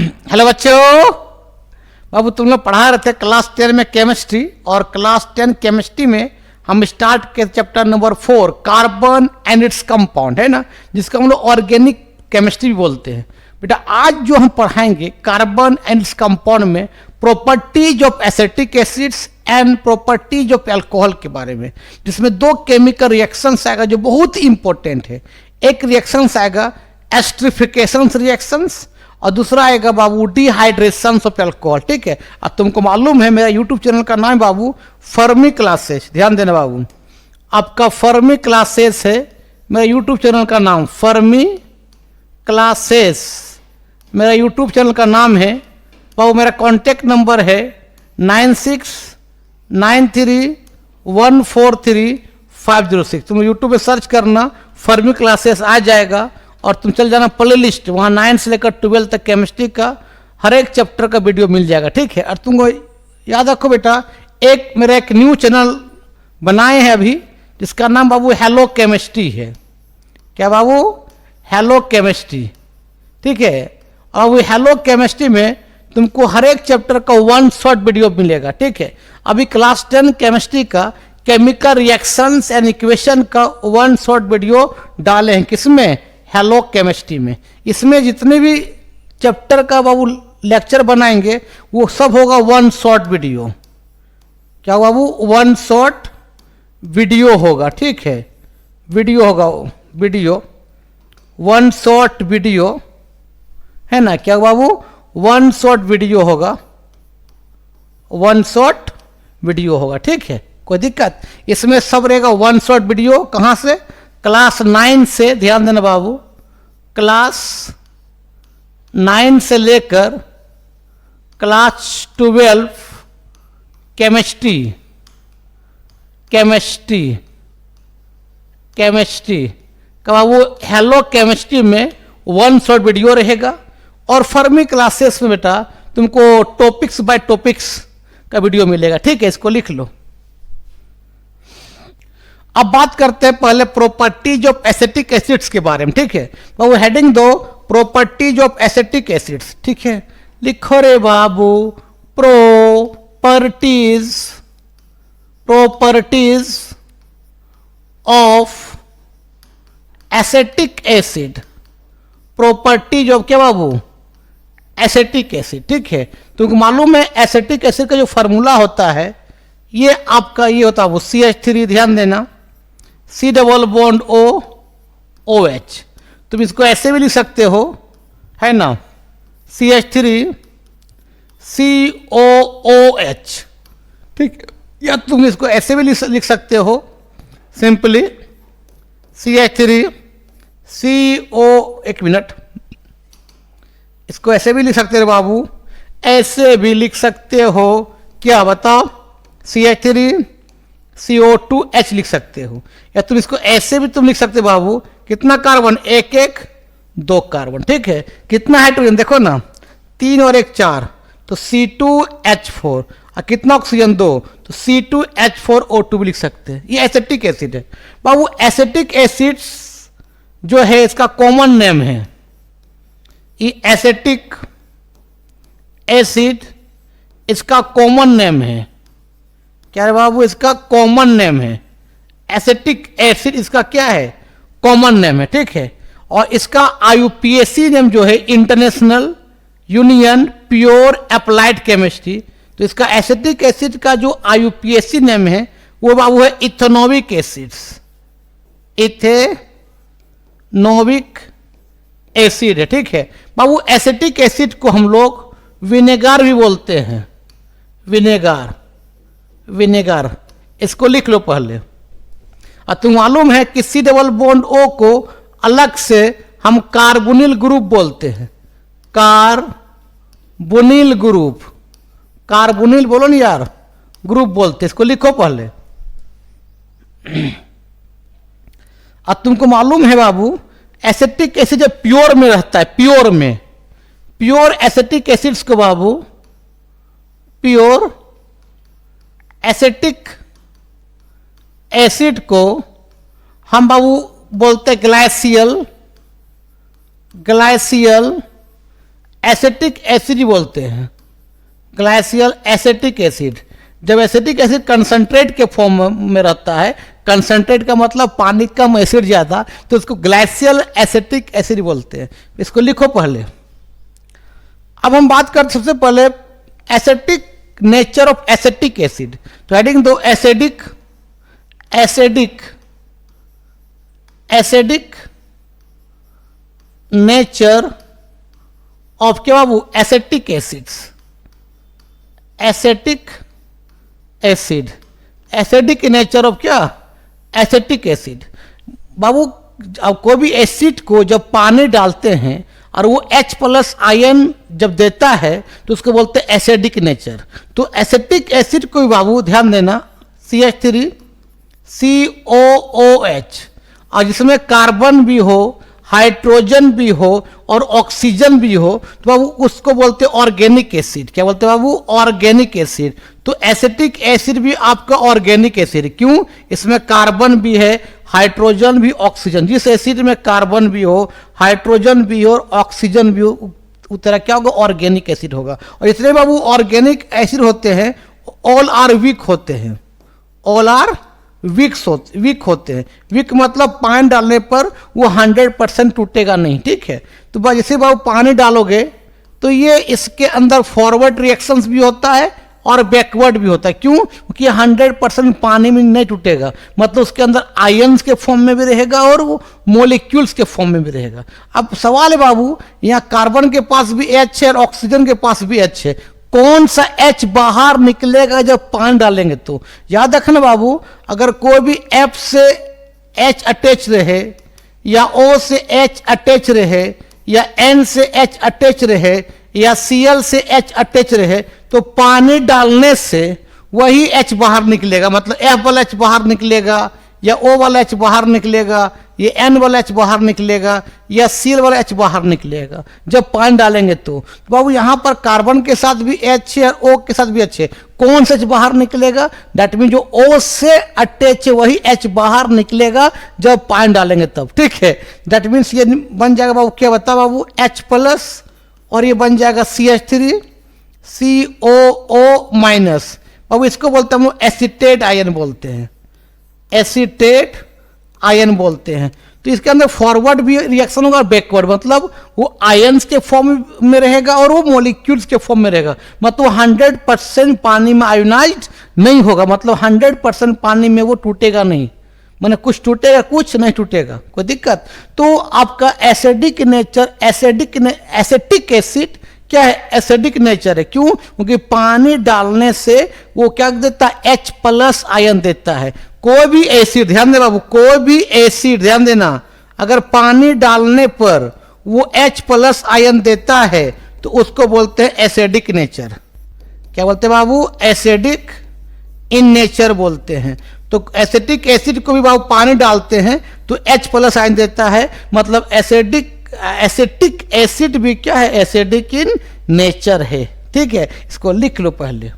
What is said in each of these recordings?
Hello बच्चों। बाबू तुम लोग पढ़ा रहे थे क्लास 10 में केमिस्ट्री, और क्लास 10 केमिस्ट्री में हम स्टार्ट के chapter number 4 carbon and its compound, है ना, जिसको हम लोग ऑर्गेनिक केमिस्ट्री भी बोलते हैं। बेटा आज जो हम पढ़ाएंगे कार्बन एंड इट्स कंपाउंड में properties of acetic acids and properties of alcohol के बारे में, जिसमें दो केमिकल रिएक्शंस आएगा जो बहुत इंपॉर्टेंट है। एक रिएक्शंस आएगा एस्ट्रिफिकेशन रिएक्शंस और दूसरा आएगा बाबू डिहाइड्रेशन ऑफ अल्कोहल। ठीक है, अब तुमको मालूम है मेरा यूट्यूब चैनल का नाम है बाबू फर्मी क्लासेस। ध्यान देना बाबू, आपका फर्मी क्लासेस है मेरा यूट्यूब चैनल का नाम, फर्मी क्लासेस मेरा यूट्यूब चैनल का नाम है बाबू। मेरा कॉन्टेक्ट नंबर है 9693143506। तुम यूट्यूब पे सर्च करना, फर्मी क्लासेस आ जाएगा और तुम चल जाना प्ले लिस्ट, वहाँ 9 से लेकर 12 तक केमिस्ट्री का हर एक चैप्टर का वीडियो मिल जाएगा। ठीक है, और तुमको याद रखो बेटा, मेरा एक न्यू चैनल बनाए हैं अभी, जिसका नाम बाबू हेलो केमिस्ट्री है। क्या बाबू? Hello chemistry. ठीक है, और वो हेलो केमिस्ट्री में तुमको हर एक चैप्टर का 1 शॉर्ट वीडियो मिलेगा। ठीक है, अभी क्लास 10 केमिस्ट्री का केमिकल रिएक्शंस एंड इक्वेशन का 1 शॉर्ट वीडियो डाले हैं। किसमें? हेलो केमिस्ट्री में। इसमें जितने भी चैप्टर का बाबू लेक्चर बनाएंगे वो सब होगा 1 शॉर्ट वीडियो। क्या बाबू? 1 शॉर्ट वीडियो होगा। ठीक है, वीडियो होगा, वीडियो 1 शॉर्ट वीडियो है ना। क्या बाबू? 1 शॉर्ट वीडियो होगा, 1 शॉर्ट वीडियो होगा। ठीक है, कोई दिक्कत? इसमें सब रहेगा 1 शॉर्ट वीडियो। कहाँ से? क्लास 9 से। ध्यान देना बाबू, क्लास 9 से लेकर क्लास 12 केमिस्ट्री का बाबू हेलो केमिस्ट्री में 1 शॉर्ट वीडियो रहेगा। और फर्मी क्लासेस में बेटा तुमको टॉपिक्स बाय टॉपिक्स का वीडियो मिलेगा। ठीक है, इसको लिख लो। अब बात करते हैं पहले प्रॉपर्टीज ऑफ एसिटिक एसिड्स के बारे में। ठीक है बाबू, हेडिंग दो प्रॉपर्टीज ऑफ एसिटिक एसिड्स। ठीक है, लिखो रे बाबू properties of acetic acid. Properties of क्या बाबू? Acetic acid. ठीक है, तुमको मालूम है एसिटिक एसिड का जो फार्मूला होता है ये आपका ये होता है वो CH3। ध्यान देना, C डबल बॉन्ड OH। तुम इसको ऐसे भी लिख सकते हो, है ना, CH3 COOH। ठीक, या तुम इसको ऐसे भी लिख सकते हो सिंपली CH3 CO। एक मिनट, इसको ऐसे भी लिख सकते हो बाबू, ऐसे भी लिख सकते हो। क्या बताओ? CH3 CO2H लिख सकते हो, या तुम इसको ऐसे भी तुम लिख सकते हो बाबू। कितना कार्बन? 1 2 कार्बन। ठीक है, कितना हाइड्रोजन देखो ना, 3 और 1 4, तो C2H4। और कितना ऑक्सीजन? 2, तो C2H4O2 भी लिख सकते हैं। ये एसिटिक एसिड है बाबू। एसिटिक एसिड्स जो है इसका कॉमन नेम है, ये एसिटिक एसिड इसका कॉमन नेम है। क्या है बाबू? इसका कॉमन नेम है एसिटिक एसिड, इसका क्या है? कॉमन नेम है। ठीक है, और इसका IUPAC नेम जो है international union pure applied chemistry. तो इसका एसिटिक एसिड का जो IUPAC नेम है वो बाबू है इथेनोइक एसिड्स। इथेनोइक एसिड है। ठीक है बाबू, एसिटिक एसिड को हम लोग विनेगार भी बोलते हैं। विनेगार, इसको लिख लो पहले। और तुम मालूम है कि C डबल बॉन्ड O को अलग से हम कार्बोनिल ग्रुप बोलते हैं। कार्बोनिल ग्रुप, कार्बोनिल बोलो ना यार, ग्रुप बोलते, इसको लिखो पहले। और तुमको मालूम है बाबू एसिटिक एसिड जब प्योर में रहता है, प्योर एसिटिक एसिड्स को बाबू प्योर एसिटिक एसिड को हम बाबू बोलते हैं ग्लाइसियल एसिटिक एसिड बोलते हैं, ग्लाइसियल एसिटिक एसिड। जब एसिटिक एसिड कंसंट्रेट के फॉर्म में रहता है, कंसंट्रेट का मतलब पानी कम एसिड ज़्यादा, तो उसको ग्लाइसियल एसिटिक एसिड बोलते हैं। इसको लिखो पहले। अब हम बात करते सबसे पहले acetic nature of acetic acid. तो हेडिंग दो acidic acidic acidic nature of क्या बाबू, acetic acids, acetic acid, acidic nature of क्या, एसिटिक एसिड। बाबू अब कोई भी एसिड को जब पानी डालते हैं और वो H+ आयन जब देता है तो उसको बोलते हैं एसिडिक नेचर। तो एसिटिक एसिड को भी बाबू ध्यान देना, CH3 COOH, और जिसमें कार्बन भी हो, हाइड्रोजन भी हो और ऑक्सीजन भी हो, तो बाबू उसको बोलते हैं ऑर्गेनिक एसिड। क्या बोलते हैं बाबू, ऑर्गेनिक एसिड। तो एसिटिक एसिड भी आपका ऑर्गेनिक एसिड, क्यों, इसमें कार्बन भी है, हाइड्रोजन भी, ऑक्सीजन। जिस एसिड में कार्बन भी हो, हाइड्रोजन भी हो और ऑक्सीजन भी हो, उस तरह क्या होगा, ऑर्गेनिक एसिड होगा। और इसलिए बाबू ऑर्गेनिक एसिड होते हैं, ऑल आर वीक होते हैं, ऑल आर वीक होते हैं। वीक मतलब पानी डालने पर वो 100% टूटेगा नहीं, ठीक है। तो जैसे बाबू पानी डालोगे तो ये इसके अंदर फॉरवर्ड रिएक्शंस भी होता है और बैकवर्ड भी होता है, क्यों, क्योंकि 100% पानी में नहीं टूटेगा, मतलब उसके अंदर आयंस के फॉर्म में भी रहेगा और वो मोलिक्यूल्स के फॉर्म में भी रहेगा। अब सवाल है बाबू, यहाँ कार्बन के पास भी H है और ऑक्सीजन के पास भी H है, कौन सा H बाहर निकलेगा जब पानी डालेंगे? तो याद रखना बाबू, अगर कोई भी F से H अटैच रहे या O से H अटैच रहे या N से H अटैच रहे या Cl से H अटैच रहे, तो पानी डालने से वही H बाहर निकलेगा, मतलब F वाला H बाहर निकलेगा या O वाला H बाहर निकलेगा, ये N वाला H बाहर निकलेगा या Cl वाला H बाहर निकलेगा जब पानी डालेंगे। तो बाबू यहाँ पर कार्बन के साथ भी H है और O के साथ भी H है, कौन सा H बाहर निकलेगा? दैट मीन जो O से अटैच है वही H बाहर निकलेगा जब पानी डालेंगे तब, ठीक है। दैट मीन्स ये बन जाएगा बाबू, क्या बता बाबू, H+ और ये बन जाएगा CH3 COO-। बाबू इसको बोलते हैं एसिटेट आयन बोलते हैं, एसिटेट आयन बोलते हैं। तो इसके अंदर फॉरवर्ड भी रिएक्शन होगा और बैकवर्ड, मतलब वो आयंस के फॉर्म में रहेगा और वो मॉलिक्यूल्स के फॉर्म में रहेगा, मतलब 100% पानी में आयोनाइज्ड नहीं होगा, मतलब 100% पानी में वो टूटेगा नहीं, माने कुछ टूटेगा कुछ नहीं टूटेगा, कोई दिक्कत। तो आपका एसिडिक नेचर, एसिटिक एसिड क्या है, एसिडिक नेचर है, क्यों, क्योंकि पानी डालने से वो क्या देता है, H+ आयन देता है। कोई भी एसिड, ध्यान दे बाबू, कोई भी एसिड, ध्यान देना, अगर पानी डालने पर वो H+ आयन देता है तो उसको बोलते हैं एसिडिक नेचर। क्या बोलते हैं बाबू, एसिडिक इन नेचर बोलते हैं। तो एसिटिक एसिड को भी बाबू पानी डालते हैं तो H+ आयन देता है, मतलब एसिटिक एसिड भी क्या है, एसिडिक इन नेचर है, ठीक है। इसको लिख लो पहले।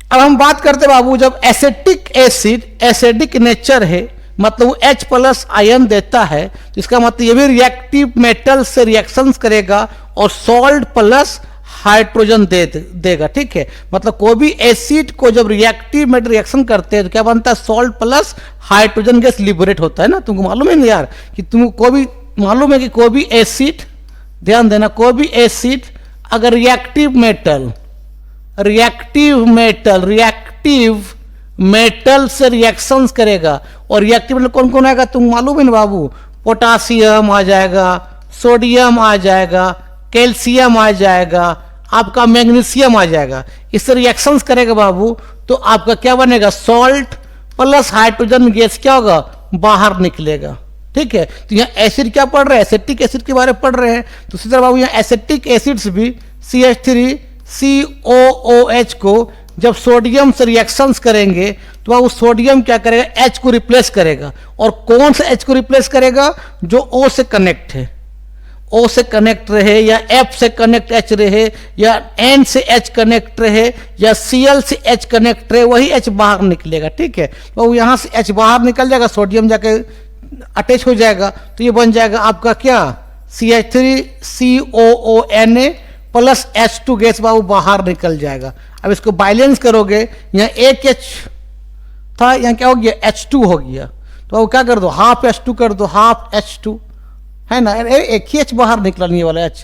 अब हम बात करते बाबू, जब एसिटिक एसिड एसिडिक नेचर है, मतलब वो H+ आयन देता है, तो इसका मतलब ये भी रिएक्टिव मेटल से रिएक्शंस करेगा और सॉल्ट प्लस हाइड्रोजन देगा, ठीक है। मतलब कोई भी एसिड को जब रिएक्टिव मेटल रिएक्शन करते हैं तो क्या बनता है, salt plus hydrogen gas liberate होता है ना। तुमको मालूम है ना यार, कि तुमको कोई भी मालूम है कि कोई भी एसिड, ध्यान देना, कोई भी एसिड अगर रिएक्टिव मेटल से रिएक्शंस करेगा, और रिएक्टिव मेटल कौन कौन आएगा तुम मालूम है ना बाबू, पोटासियम आ जाएगा, सोडियम आ जाएगा, कैल्शियम आ जाएगा, आपका मैग्नीशियम आ जाएगा, इससे रिएक्शंस करेगा बाबू, तो आपका क्या बनेगा, सॉल्ट प्लस हाइड्रोजन गैस क्या होगा, बाहर निकलेगा, ठीक है। तो यहाँ एसिड क्या पढ़ रहे हैं, एसिटिक एसिड के बारे में पढ़ रहे हैं। तो इसी तरह बाबू यहाँ एसिटिक एसिड्स भी CH3 COOH को जब सोडियम से रिएक्शंस करेंगे तो वह सोडियम क्या करेगा, H को रिप्लेस करेगा। और कौन सा H को रिप्लेस करेगा, जो O से कनेक्ट है, O से कनेक्ट रहे या F से कनेक्ट H रहे या N से H कनेक्ट रहे या Cl से H कनेक्ट रहे, वही H बाहर निकलेगा, ठीक है। तो यहाँ से H बाहर निकल जाएगा, सोडियम जाके अटैच हो जाएगा, तो ये बन जाएगा आपका क्या, CH3COONA प्लस H2 गैस बाबू बाहर निकल जाएगा। अब इसको बैलेंस करोगे, यहाँ एक H था, यहाँ क्या हो गया H2 हो गया, तो अब क्या कर दो हाफ H2 कर दो, हाफ H2 है ना, एक ही H बाहर निकला, नहीं वाला H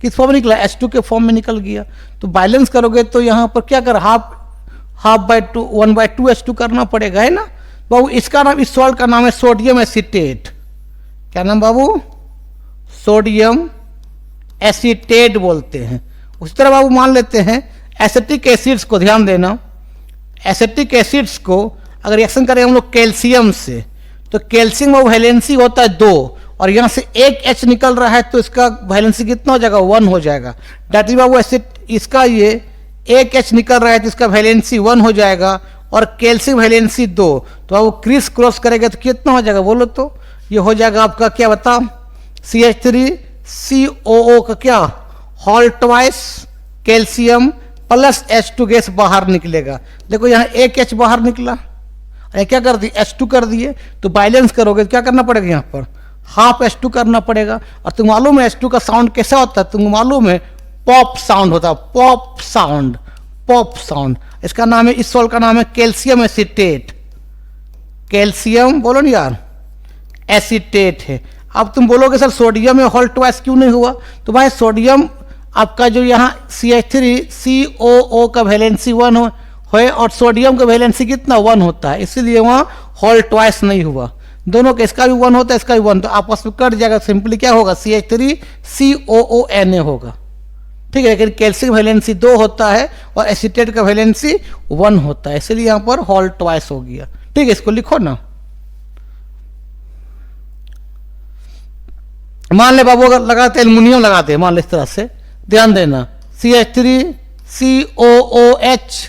किस फॉर्म में निकला, H2 के फॉर्म में निकल गया। तो बैलेंस करोगे तो यहाँ पर क्या कर हाफ बाई टू 1/2 H2 करना पड़ेगा, है ना बाबू। इसका नाम, इस सॉल्ट का नाम है सोडियम एसीटेट। क्या नाम बाबू, सोडियम एसीटेट बोलते हैं। उसी तरह बाबू मान लेते हैं एसिटिक एसिड्स को, ध्यान देना, एसिटिक एसिड्स को अगर रिएक्शन करें हम लोग कैल्शियम से, तो कैल्शियम का वैलेंसी होता है 2 और यहाँ से एक H निकल रहा है, तो इसका वैलेंसी कितना हो जाएगा, 1 हो जाएगा। डेट इज बाबू एसिड, इसका ये एक H निकल रहा है तो इसका वैलेंसी 1 हो जाएगा और कैल्शियम वैलेंसी 2, तो अब क्रिस क्रॉस करेगा तो कितना हो जाएगा बोलो तो, ये हो जाएगा आपका क्या बता, CH3COO का क्या whole twice calcium plus H2 gas बाहर निकलेगा। देखो यहाँ एक H बाहर निकला, क्या कर दिए H2 कर दिए, तो बैलेंस करोगे तो क्या करना पड़ेगा, यहाँ पर हाफ H2 करना पड़ेगा। और तुम मालूम है H2 का साउंड कैसा होता है, तुमको मालूम है पॉप साउंड होता है, पॉप साउंड, पॉप साउंड। इसका नाम है, इस सॉल्ट का नाम है कैल्शियम एसीटेट, कैल्शियम बोलो ना यार एसीटेट है। अब तुम बोलोगे सर सोडियम में होल ट्वाइस क्यों नहीं हुआ, तो भाई सोडियम आपका जो यहाँ CH3COO का वैलेंसी 1 हो और सोडियम का वैलेंसी कितना 1 होता है, इसीलिए वहाँ होल ट्वाइस नहीं हुआ। दोनों का, इसका भी 1 होता है, इसका भी 1, तो आपस में कट जाएगा, सिंपली क्या होगा CH3COONA होगा, ठीक है। लेकिन कैल्शियम वैलेंसी 2 होता है और एसीटेट का वैलेंसी 1 होता है, इसलिए यहाँ पर होल ट्वाइस हो गया, ठीक है। इसको लिखो ना, मान ले बाबू अगर लगाते एल्युमिनियम लगाते हैं, मान ले इस तरह से, ध्यान देना CH3COOH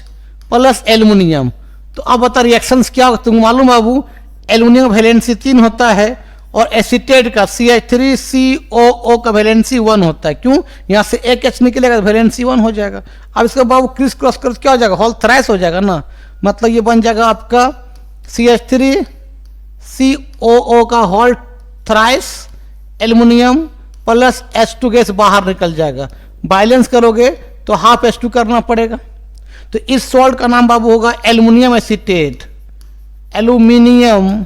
प्लस एल्युमिनियम, तो अब बता रिएक्शंस क्या होगा, तुमको मालूम बाबू एल्युमिनियम वैलेंसी 3 होता है और एसीटेट का CH3COO का वैलेंसी 1 होता है। क्यों, यहाँ से एक H निकलेगा वैलेंसी 1 हो जाएगा। अब इसका बाबू क्रिस क्रॉस कर क्या हो जाएगा, होल थ्राइस हो जाएगा ना, मतलब ये बन जाएगा आपका CH3COO का whole thrice aluminium plus H2 gas बाहर निकल जाएगा। बैलेंस करोगे तो हाफ H2 करना पड़ेगा। तो इस सॉल्ट का नाम बाबू होगा एल्युमिनियम एसीटेट, एल्यूमिनियम,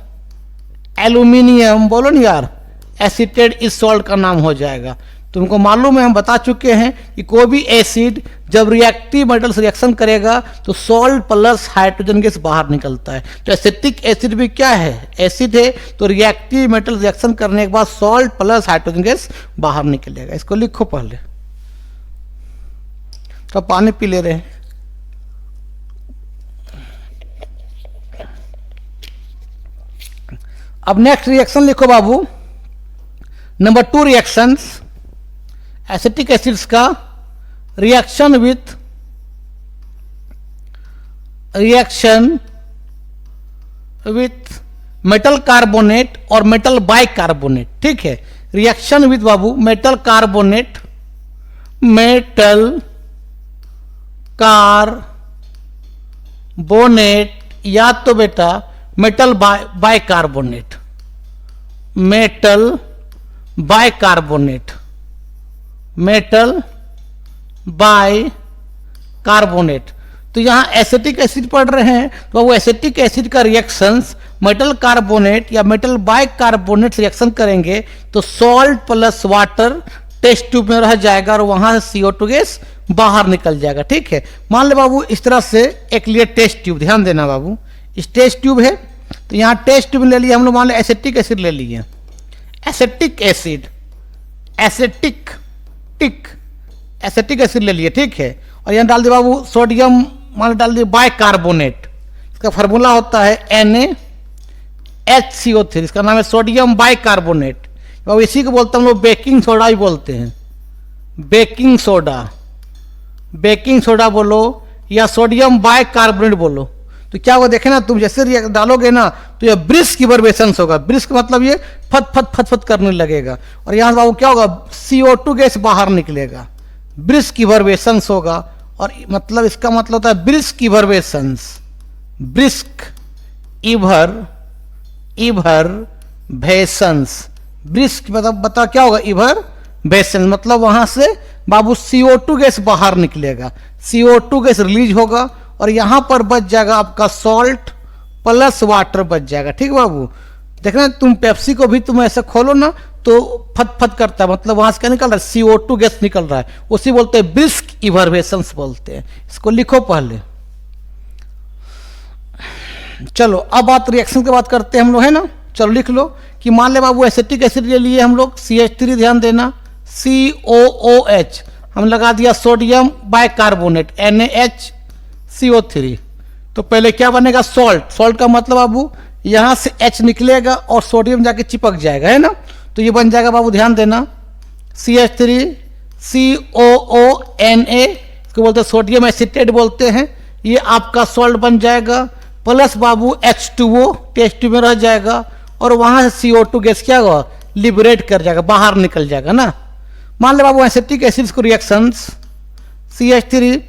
एल्यूमिनियम बोलो ना यार एसीटेट, इस सॉल्ट का नाम हो जाएगा। तुमको मालूम है, हम बता चुके हैं कि कोई भी एसिड जब रिएक्टिव मेटल से रिएक्शन करेगा तो सॉल्ट प्लस हाइड्रोजन गैस बाहर निकलता है। तो एसिटिक एसिड भी क्या है, एसिड है, तो रिएक्टिव मेटल रिएक्शन करने के बाद सॉल्ट प्लस हाइड्रोजन गैस बाहर निकलेगा। इसको लिखो पहले, तो पानी पी ले रहे हैं। अब नेक्स्ट रिएक्शन लिखो बाबू, नंबर 2 रिएक्शंस एसिटिक एसिड्स का रिएक्शन विथ मेटल कार्बोनेट और मेटल बाइकार्बोनेट, ठीक है। रिएक्शन विथ बाबू मेटल कार्बोनेट, मेटल कार्बोनेट या तो बेटा metal bicarbonate, metal bicarbonate, metal bicarbonate. तो यहां एसिटिक एसिड पढ़ रहे हैं, तो वो एसिटिक एसिड का रिएक्शंस मेटल कार्बोनेट या मेटल बाइकार्बोनेट से रिएक्शन करेंगे तो salt plus water test tube में रह जाएगा और वहां से CO2 गैस बाहर निकल जाएगा, ठीक है। मान ले बाबू इस तरह से एक लिए टेस्ट ट्यूब, ध्यान देना बाबू, इस टेस्ट ट्यूब है, तो यहाँ टेस्ट ट्यूब ले लिया हम लोग, मान लो एसिटिक एसिड ले लिए, एसिटिक एसिड, एसिटिक एसिड ले लिए, ठीक है। और यहाँ डाल दिया बाबू सोडियम, मान डाल दिया बाइकार्बोनेट, इसका फार्मूला होता है NaHCO3, इसका नाम है सोडियम बाइकार्बोनेट। बाबू इसी को बोलते हैं हम लोग बेकिंग सोडा ही बोलते हैं, बेकिंग सोडा, बेकिंग सोडा बोलो या सोडियम बाइकार्बोनेट बोलो। तो क्या होगा देखे ना, तुम जैसे डालोगे ना तो ये ब्रिस्क इवर्वेशंस होगा, ब्रिस्क मतलब ये फट फट फट फट करने लगेगा और यहाँ बाबू क्या होगा CO2 गैस बाहर निकलेगा, ब्रिस्क इवर्वेशंस होगा। और मतलब इसका मतलब होता है ब्रिस्क इवर्वेशंस, ब्रिस्क इवर्वेशंस, ब्रिस्क मतलब बता क्या होगा, बेसन, मतलब वहां से बाबू CO2 गैस बाहर निकलेगा, CO2 गैस रिलीज होगा और यहां पर बच जाएगा आपका सॉल्ट प्लस वाटर बच जाएगा। ठीक बाबू, देखना तुम पेप्सी को भी तुम ऐसे खोलो ना तो फट फट करता है, मतलब वहां से क्या निकल रहा है, CO2 गैस निकल रहा है, उसी बोलते हैं ब्रिस्क इवर्वेशंस बोलते हैं। इसको लिखो पहले। चलो अब बात रिएक्शन की बात करते हैं हम लोग, है ना। चलो लिख लो कि मान ले बाबू एसिटिक एसिड ले लिए हम लोग CH3, ध्यान देना COOH, हम लगा दिया सोडियम बाइकार्बोनेट NaHCO3। तो पहले क्या बनेगा, सॉल्ट। सॉल्ट का मतलब बाबू यहां से H निकलेगा और सोडियम जाके चिपक जाएगा, है ना। तो ये बन जाएगा बाबू, ध्यान देना CH3 COONA, इसको बोलते हैं सोडियम एसिटेट बोलते हैं। ये आपका सॉल्ट बन जाएगा, प्लस बाबू H2O टेस्ट ट्यूब में रह जाएगा और वहां से CO2 गैस क्या होगा, लिबरेट कर जाएगा, बाहर निकल जाएगा ना। मान ले बाबू एसिटिक एसिड्स को रिएक्शंस CH3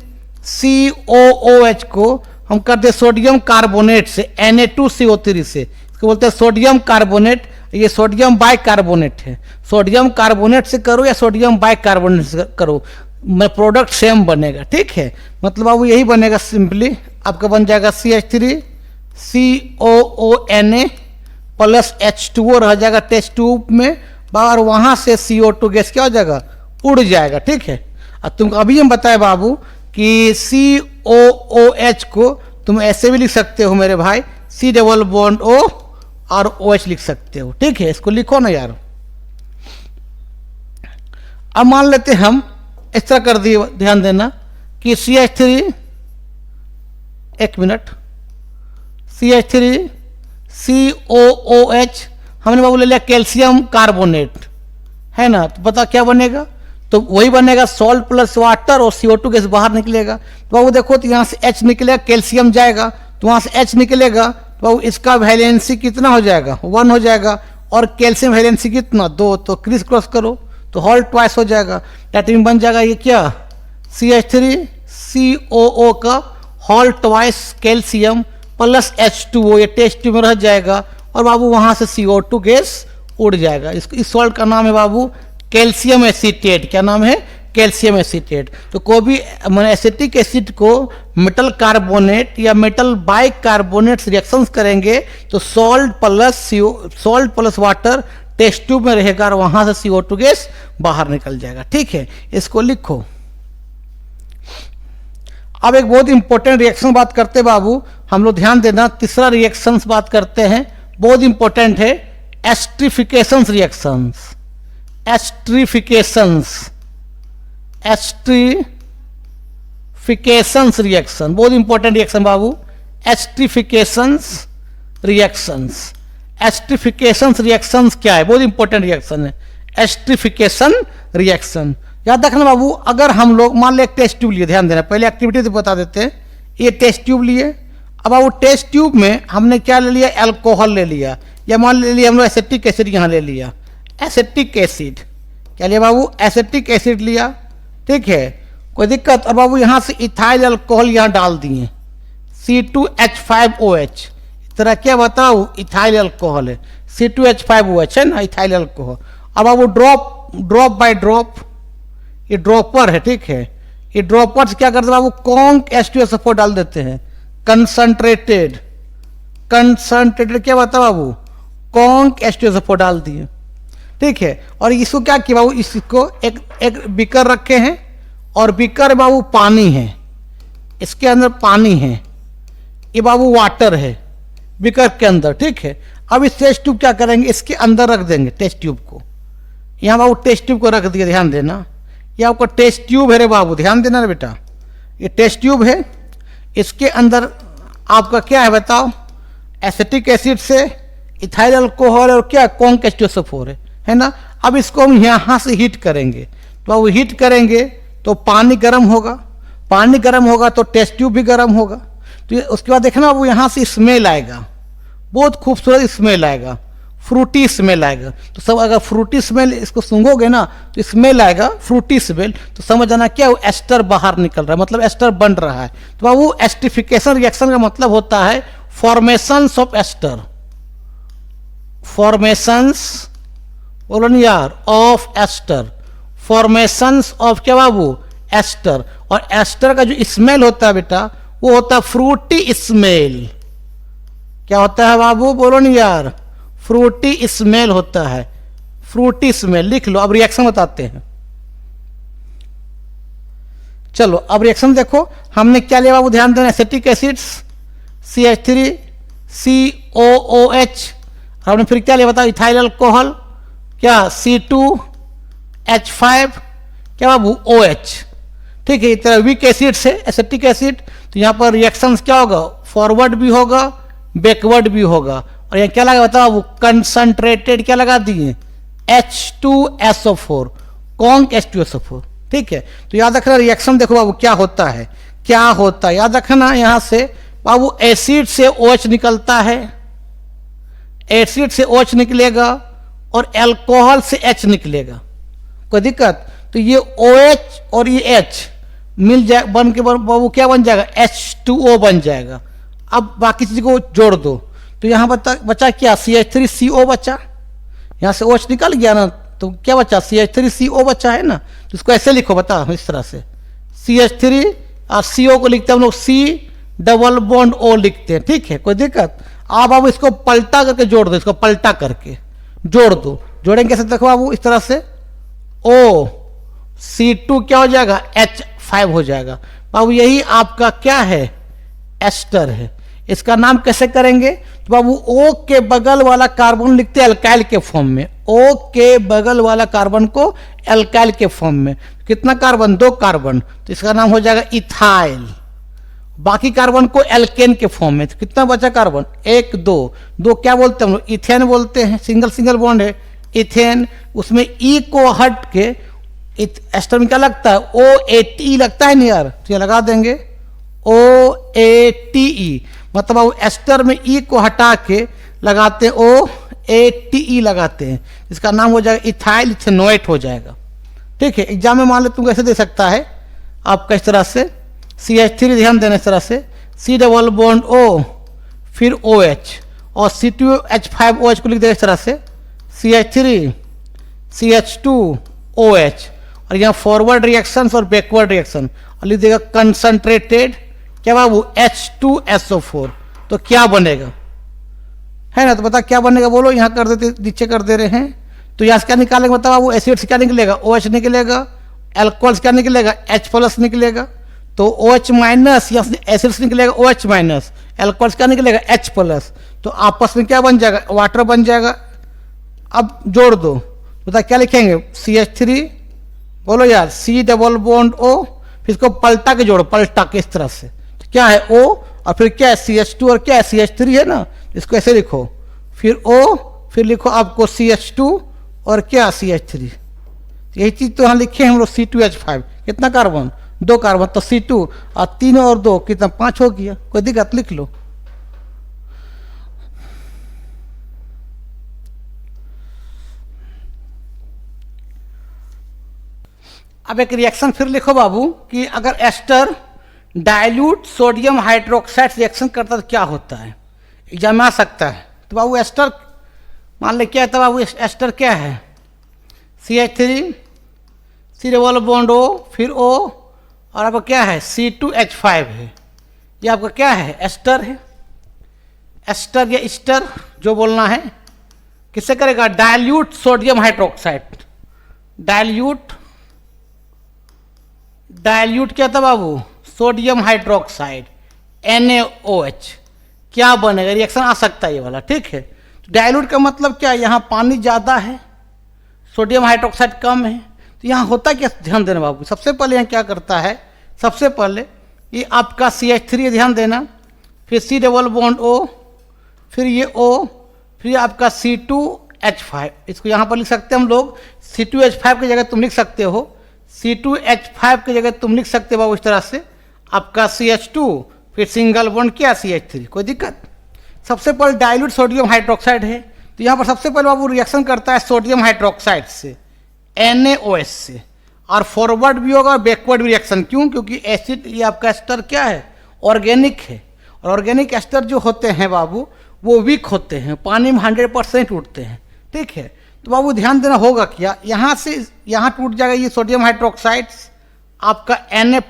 COOH को हम कर दे सोडियम कार्बोनेट से Na2CO3 से, इसको बोलते हैं सोडियम कार्बोनेट। ये सोडियम बाइकार्बोनेट है, सोडियम कार्बोनेट से करो या सोडियम बाइकार्बोनेट से करो, मैं प्रोडक्ट सेम बनेगा। ठीक है, मतलब बाबू यही बनेगा, सिंपली आपका बन जाएगा CH3 COONA प्लस H2O रह जाएगा टेस्ट ट्यूब में और वहां से CO2 गैस क्या हो जाएगा, उड़ जाएगा। ठीक है, और तुमको अभी हम बताए बाबू कि COOH को तुम ऐसे भी लिख सकते हो मेरे भाई, C डबल बॉन्ड O और OH लिख सकते हो। ठीक है, इसको लिखो ना यार। अब मान लेते हम इस तरह कर दिए, ध्यान देना कि CH3, एक मिनट, CH3 COOH हमने बाबू ले लिया कैल्शियम कार्बोनेट, है ना। तो पता क्या बनेगा, तो वही बनेगा सॉल्ट प्लस वाटर और CO2 गैस बाहर निकलेगा। तो बाबू देखो, तो यहाँ से H निकलेगा, कैल्शियम जाएगा तो वहाँ से H निकलेगा, तो बाबू इसका वैलेंसी कितना हो जाएगा, 1 हो जाएगा और कैल्शियम वैलेंसी कितना, 2। तो क्रिस क्रॉस करो तो होल ट्वाइस हो जाएगा, दैट मीन बन जाएगा ये क्या, CH3 COO का whole twice calcium plus H2O, ये टेस्ट ट्यूब में रह जाएगा और बाबू वहाँ से CO2 गैस उड़ जाएगा। इस सॉल्ट का नाम है बाबू कैल्शियम एसीटेट। क्या नाम है, कैल्शियम एसीटेट। तो कोई भी एसिटिक एसिड को मेटल कार्बोनेट या मेटल बाइकार्बोनेट रिएक्शंस करेंगे तो salt plus water test tube में रहेगा और वहां से CO2 गैस बाहर निकल जाएगा। ठीक है, इसको लिखो। अब एक बहुत इंपॉर्टेंट रिएक्शन बात करते बाबू, हम लोग ध्यान देना, तीसरा रिएक्शन बात करते हैं, बहुत इंपॉर्टेंट है, एस्ट्रिफिकेशंस रिएक्शंस। एस्ट्रिफिकेशंस रिएक्शन बहुत इंपॉर्टेंट रिएक्शन बाबू, एस्ट्रिफिकेशंस रिएक्शंस। एस्ट्रिफिकेशंस रिएक्शंस क्या है, बहुत इंपॉर्टेंट रिएक्शन है एस्ट्रिफिकेशन रिएक्शन। याद रखना बाबू, अगर हम लोग मान ले एक टेस्ट ट्यूब लिए, ध्यान देना, पहले एक्टिविटी बता देते हैं। ये टेस्ट ट्यूब लिए, अब बाबू टेस्ट ट्यूब में हमने क्या ले लिया, अल्कोहल ले लिया, या मान ले लिया हम लोग एसिटिक एसिड यहाँ ले लिया, एसिटिक एसिड क्या लिया बाबू, एसिटिक एसिड लिया। ठीक है, कोई दिक्कत। और बाबू यहाँ से इथाइल अल्कोहल यहाँ डाल दिए, C2H5OH, तरह क्या बताओ, इथाइल अल्कोहल है, C2H5OH है ना, इथाइल अल्कोहल। अब बाबू ड्रॉप बाय ड्रॉप, ये ड्रॉपर है। ठीक है, ये ड्रॉपर से क्या करते हैं बाबू, कॉन्क H2SO4 डाल देते हैं, कंसंट्रेटेड क्या बता बाबू, कॉन्क H2SO4 डाल दिए। ठीक है, और इसको क्या किया बाबू, इसको एक बीकर रखे हैं और बीकर बाबू पानी है, इसके अंदर पानी है, ये बाबू वाटर है बीकर के अंदर। ठीक है, अब इस टेस्ट ट्यूब क्या करेंगे, इसके अंदर रख देंगे टेस्ट ट्यूब को, यहाँ बाबू टेस्ट ट्यूब को रख दिया, ध्यान देना, ये आपका टेस्ट ट्यूब है रे बाबू, ध्यान देना रे बेटा, ये टेस्ट ट्यूब है, इसके अंदर आपका क्या है बताओ, एसिटिक एसिड से इथाइल अल्कोहल और क्या कॉन्क H2SO4 है ना। अब इसको हम यहाँ से हीट करेंगे, तो अब हीट करेंगे तो पानी गर्म होगा, पानी गर्म होगा तो टेस्ट ट्यूब भी गर्म होगा। तो उसके बाद देखना वो यहाँ से स्मेल आएगा, बहुत खूबसूरत स्मेल आएगा, फ्रूटी स्मेल आएगा। तो सब अगर फ्रूटी स्मेल इसको सूंघोगे ना तो स्मेल आएगा फ्रूटी स्मेल, तो समझ जाना क्या वो एस्टर बाहर निकल रहा है, मतलब एस्टर बन रहा है। तो बाबू एस्टिफिकेशन रिएक्शन का मतलब होता है फॉर्मेशंस ऑफ एस्टर, फॉर्मेशंस बोलो नहीं यार ऑफ एस्टर, फॉर्मेशंस ऑफ क्या बाबू, एस्टर। और एस्टर का जो स्मेल होता है बेटा वो होता है फ्रूटी स्मेल। क्या होता है बाबू, बोलो नहीं यार, फ्रूटी स्मेल होता है, फ्रूटी स्मेल। लिख लो, अब रिएक्शन बताते हैं। चलो अब रिएक्शन देखो, हमने क्या लिया बाबू, ध्यान देना, एसिटिक एसिड्स CH3 COOH, हमने फिर क्या लिया बताओ, इथाइल अल्कोहल, क्या C2H5, क्या बाबू OH। ठीक है, इस तरह वीक एसिड से एसिटिक एसिड, तो यहाँ पर रिएक्शंस क्या होगा, फॉरवर्ड भी होगा बैकवर्ड भी होगा। और यहाँ क्या लगा बताओ, कंसंट्रेटेड क्या लगा दिए, H2SO4, कॉन्क H2SO4। ठीक है, तो याद रखना रिएक्शन देखो बाबू क्या होता है, क्या होता है, याद रखना यहाँ से बाबू एसिड से OH निकलता है, एसिड से OH निकलेगा और अल्कोहल से H निकलेगा, कोई दिक्कत। तो ये OH और ये H मिल जाए, बन के बाबू क्या बन जाएगा, H2O बन जाएगा। अब बाकी चीज को जोड़ दो, तो यहाँ बचा क्या, CH3CO बचा, यहाँ से OH निकल गया ना, तो क्या बचा, CH3CO बचा है ना। तो इसको ऐसे लिखो बता, इस तरह से CH3 और CO को लिखते हैं हम लोग C+O लिखते हैं। ठीक है, कोई दिक्कत। आप बाबू इसको पलटा करके जोड़ दो, इसको पलटा करके जोड़ दो। जोड़ेंगे कैसे, देखो बाबू इस तरह से, O C2 क्या हो जाएगा, H5 हो जाएगा। बाबू यही आपका क्या है, एस्टर है। इसका नाम कैसे करेंगे, तो बाबू O के बगल वाला कार्बन लिखते हैं अल्काइल के फॉर्म में, O के बगल वाला कार्बन को अल्काइल के फॉर्म में। कितना कार्बन, 2 कार्बन, तो इसका नाम हो जाएगा इथाइल। बाकी कार्बन को एल्केन के फॉर्म में, तो कितना बचा कार्बन, 1 2 क्या बोलते हैं हम लोग, इथेन बोलते हैं, सिंगल सिंगल बॉन्ड है इथेन। उसमें E को हट के एस्टर में क्या लगता है, OATE लगता है नहीं यार, तो ये लगा देंगे OATE, मतलब अब एस्टर में E को हटा के लगाते हैं OATE लगाते हैं, इसका नाम हो जाएगा इथाइल इथेनोएट हो जाएगा। ठीक है, एग्जाम में मान लो तुम कैसे दे सकता है आपका, इस तरह से CH3 ध्यान देना, इस तरह से C+O फिर OH और C2H5OH को लिख देगा इस तरह से CH3 CH2OH, और यहाँ फॉरवर्ड रिएक्शंस और बैकवर्ड रिएक्शन, और लिख देगा कंसंट्रेटेड क्या बाबू, H2SO4। तो क्या बनेगा, है ना, तो बता क्या बनेगा, बोलो, यहाँ कर देते, नीचे कर दे रहे हैं। तो यहाँ से क्या निकालेंगे बताओ बाबू, एसिड से क्या निकलेगा, OH निकलेगा, अल्कोहल से क्या निकलेगा, H+ निकलेगा। तो OH माइनस, या एसिड से निकलेगा OH माइनस, अल्कोहल से क्या निकलेगा, H+, तो आपस में क्या बन जाएगा, वाटर बन जाएगा। अब जोड़ दो, बता क्या लिखेंगे, CH3, बोलो यार, C+O, फिर इसको पलटा के जोड़ो, पलटा के इस तरह से, तो क्या है O, और फिर क्या है CH2 और क्या है CH3 है ना, इसको ऐसे लिखो, फिर O, फिर लिखो आपको CH2 और क्या CH3। यही चीज तो यहाँ लिखे हैं हम लोग, C2H5, कितना कार्बन, 2 कार्बन, तो C2 और 3 और 2 कितना, 5 हो गया, कोई दिक्कत, लिख लो। अब एक रिएक्शन फिर लिखो बाबू कि अगर ester dilute sodium hydroxide reaction करता तो क्या होता है, एग्जाम में आ सकता है। तो बाबू एस्टर मान ले क्या है, तो बाबू एस्टर क्या है, CH3 C+O फिर O, और आपका क्या है C2H5 है, ये आपका क्या है, एस्टर है। एस्टर या ईस्टर जो बोलना है, किससे करेगा, डाइल्यूट सोडियम हाइड्रोक्साइड, डाइल्यूट क्या था बाबू, सोडियम हाइड्रोक्साइड NaOH, क्या बनेगा, रिएक्शन आ सकता है ये वाला। ठीक है, तो डाइल्यूट का मतलब क्या है, यहाँ पानी ज़्यादा है, सोडियम हाइड्रोक्साइड कम है, तो यहाँ होता क्या, ध्यान देना बाबू। सबसे पहले यहाँ क्या करता है, सबसे पहले ये आपका CH3 ध्यान देना, फिर C+O, फिर ये O, फिर आपका C2H5, इसको यहाँ पर लिख सकते हैं हम लोग, C2H5 की जगह तुम लिख सकते हो, C2H5 की जगह तुम लिख सकते हो बाबू इस तरह से, आपका CH2 फिर सिंगल बॉन्ड क्या CH3, कोई दिक्कत। सबसे पहले डाइल्यूट सोडियम हाइड्रोक्साइड है, तो यहाँ पर सबसे पहले बाबू रिएक्शन करता है सोडियम हाइड्रोक्साइड से NaOH से, और फॉरवर्ड भी होगा बैकवर्ड भी रिएक्शन, क्यों, क्योंकि एसिड ये आपका एस्टर क्या है, ऑर्गेनिक है, और ऑर्गेनिक एस्टर जो होते हैं बाबू वो वीक होते हैं, पानी में 100% उठते हैं। ठीक है, तो बाबू ध्यान देना होगा क्या, यहाँ से यहाँ टूट जाएगा ये सोडियम हाइड्रोक्साइड्स आपका Na+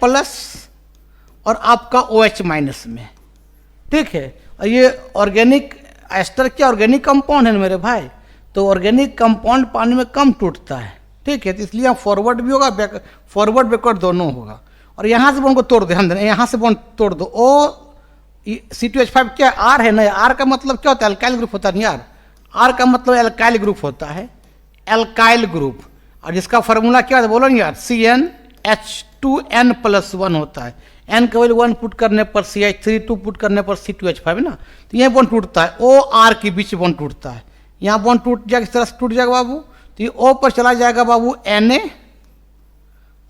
और आपका OH- में, ठीक है। और ये ऑर्गेनिक एस्टर क्या ऑर्गेनिक कंपाउंड है ना मेरे भाई, तो ऑर्गेनिक कंपाउंड पानी में कम टूटता है, ठीक है। तो इसलिए यहाँ फॉरवर्ड भी होगा, फॉरवर्ड बैकवर्ड दोनों होगा। और यहाँ से बॉन्ड को तोड़ दो, ध्यान देना, यहाँ से बॉन्ड तोड़ दो। C2H5 क्या R है ना, R का मतलब क्या होता है, अल्काइल ग्रुप होता है नहीं यार, R का मतलब अल्काइल ग्रुप होता है, अल्काइल ग्रुप। और जिसका फार्मूला क्या है बोलो नहीं यार, CnH2n+1 होता है। n का वैल्यू 1 पुट करने पर CH3, 2 पुट करने पर C2H5 है ना। तो यह बॉन्ड टूटता है, O R के बीच बॉन्ड टूटता है। यहाँ बॉन्ड टूट जाएगा, इस तरह से टूट जाएगा बाबू। तो ये O पर चला जाएगा बाबू Na,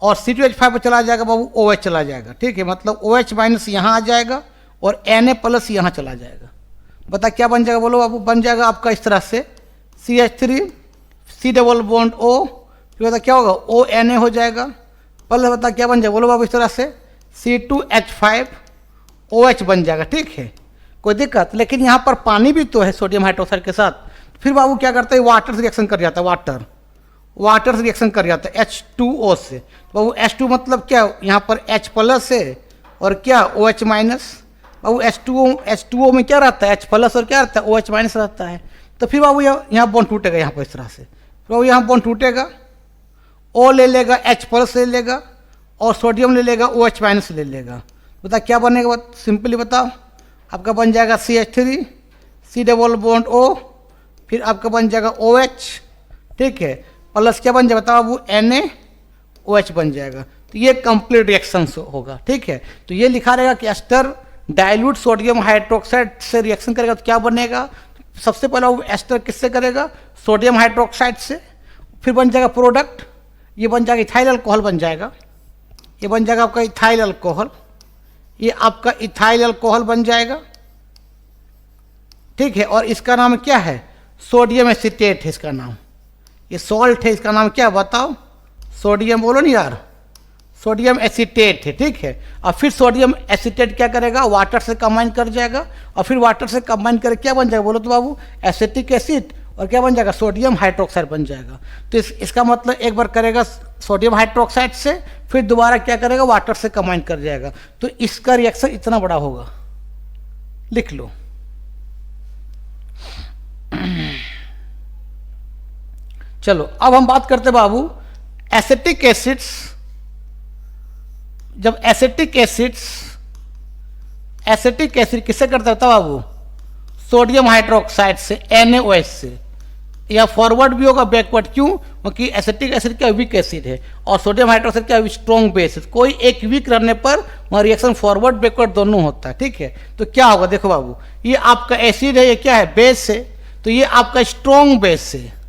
और C2H5 पर चला जाएगा बाबू OH चला जाएगा, ठीक है। मतलब OH- यहाँ आ जाएगा और Na+ यहाँ चला जाएगा। बता क्या बन जाएगा बोलो बाबू, बन जाएगा आपका इस तरह से CH3 C double bond O, फिर बता क्या होगा ONA हो जाएगा। पहले बता क्या बन जाएगा बोलो बाबू, इस तरह से C2H5 OH बन जाएगा, ठीक है, कोई दिक्कत। लेकिन यहाँ पर पानी भी तो है सोडियम हाइड्रोक्साइड के साथ। फिर बाबू क्या करता है, वाटर से रिएक्शन कर जाता है, वाटर से रिएक्शन कर जाता है H2O से। तो बाबू H2 मतलब क्या, यहाँ पर H+ है और क्या OH-। बाबू H2O में क्या रहता है, H+ और क्या रहता है OH- रहता है। तो फिर बाबू यहाँ बॉन्ड टूटेगा, यहाँ पर इस तरह से। फिर बाबू यहाँ बॉन्ड टूटेगा, O ले लेगा, H+ ले लेगा और सोडियम ले लेगा, OH- ले लेगा। बता क्या बनेगा, सिंपली बताओ। आपका बन जाएगा CH3 C double bond O, फिर आपका बन जाएगा OH, ठीक है, प्लस क्या बन जाएगा बताओ बाबू NaOH बन जाएगा। तो ये कंप्लीट रिएक्शन होगा, ठीक है। तो ये लिखा रहेगा कि एस्टर डाइल्यूट सोडियम हाइड्रोक्साइड से रिएक्शन करेगा तो क्या बनेगा। सबसे पहले वो एस्टर किससे करेगा, सोडियम हाइड्रोक्साइड से, फिर बन जाएगा प्रोडक्ट, ये बन जाएगा इथाइल अल्कोहल बन जाएगा, ये बन जाएगा आपका इथाइल अल्कोहल, ये आपका इथाइल अल्कोहल बन जाएगा, ठीक है। और इसका नाम क्या है, सोडियम एसीटेट है इसका नाम, ये सॉल्ट है, इसका नाम क्या बताओ, सोडियम बोलो नहीं यार, सोडियम एसीटेट है, ठीक है। और फिर सोडियम एसीटेट क्या करेगा, वाटर से कंबाइन कर जाएगा, और फिर वाटर से कंबाइन करके क्या बन जाएगा बोलो तो बाबू, एसिटिक एसिड, और क्या बन जाएगा सोडियम हाइड्रोक्साइड बन जाएगा। तो इसका मतलब एक बार करेगा सोडियम हाइड्रोक्साइड से, फिर दोबारा क्या करेगा वाटर से कंबाइन कर जाएगा। तो इसका रिएक्शन इतना बड़ा होगा, लिख लो। चलो अब हम बात करते बाबू एसिटिक एसिड्स। जब एसिटिक एसिड किससे करता है बाबू, सोडियम हाइड्रोक्साइड से, NaOH से। या फॉरवर्ड भी होगा बैकवर्ड, क्यों, क्योंकि एसिटिक एसिड क्या वीक एसिड है और सोडियम हाइड्रोक्साइड क्या स्ट्रॉन्ग बेस है। कोई एक वीक रहने पर वहाँ रिएक्शन फॉरवर्ड बैकवर्ड दोनों होता है, ठीक है। तो क्या होगा देखो बाबू, ये आपका एसिड है, ये क्या है बेस है, तो ये आपका स्ट्रॉन्ग बेस है,